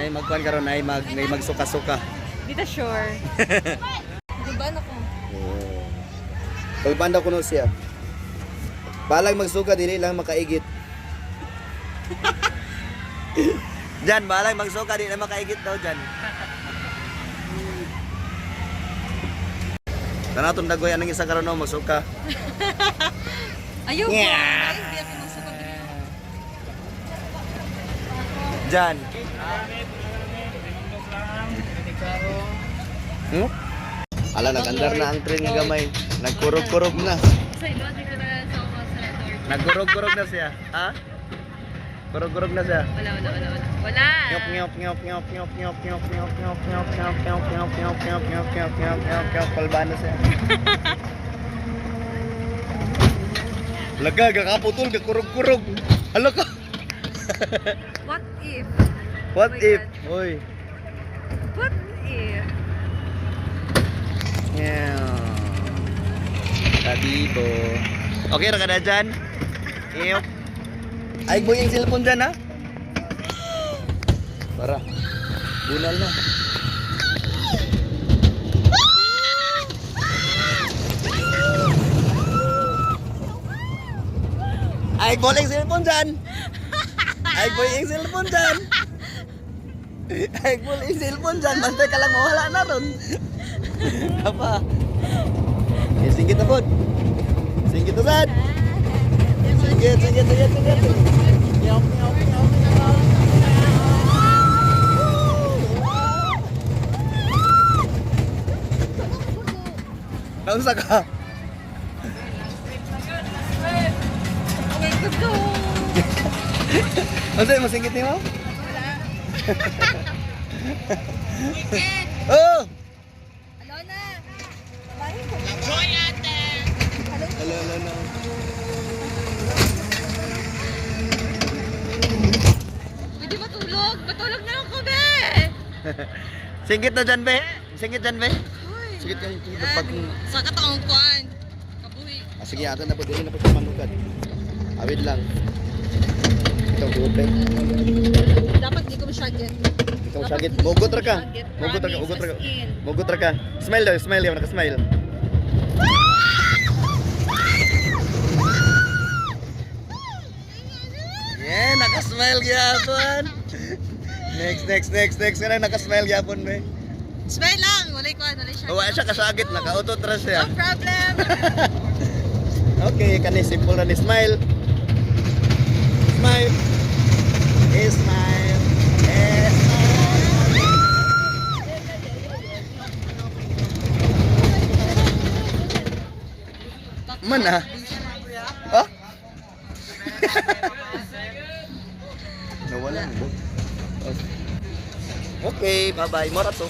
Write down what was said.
Nay magkuan karon nay magsuka-suka. Dito sure. Diba na ko? Pagpanda ko no siya. Balang magsuka dili lang makaigit. Jan, balang magsuka dili lang makaigit daw Jan. Tanatong dagoy anong isa karon no magsuka. Ayaw ko. Ay, hindi ako magsuka. Jan. Ala nag-andar na ang train nga gamay. Nagkurog-kurog na. Sa ilo, di ko na sa ako sa resort. Nagkurog-kurog na siya. Ha? Kurog-kurog na siya. Wala. Wala. Nyop nyop nyop nyop nyop nyop nyop nyop nyop nyop nyop nyop nyop nyop nyop nyop nyop nyop nyop nyop palbaan na siya. Laga gakaputol gakurog-kurog. Hala ka. What if? What Oh my if? God. Hoy. What if? Yeah. Tabibo. Okay ra kada dyan? Iyop. Ay boy yung cellphone dyan ha? Para. Bunal na. Ay boy yung cellphone dyan. Ay boy yung cellphone dyan. Ay boy yung cellphone dyan. Bantay ka lang mawala na ron. Apa? Eh, singgit na po. Singgit na sad. Singgit. Nyok. Naunsa ka? Okay, go. Ano mo singgit niyo? Weekend. Oh! Hello na. Bye. Joy ate! Hello. Pwede matulog. Matulog na ako, be. Singgit na dyan, be. Singgit dyan, be. Uy. Sige kayo. Sa kataong kuan. Kabuhi. Sige, ato na po. Dili na po sa manukad. Awid lang. Ito, buote. Dapat di ko masyagit. Ikaw syagit. Mugot ra ka. Mugot ra ka. Smile daw, smile yaw, naka-smile. Yeah, naka-smile gyapon. Next. Kana naka-smile gyapon, be. Smile lang. Walay kuan. Walay siya. Wa siya kasagit, nakautot ra siya. No problem. Okay, kani simple ra ni smile. Smile. Smile. Mana? Oh? Nawala mo. Okay, bye-bye. Morato.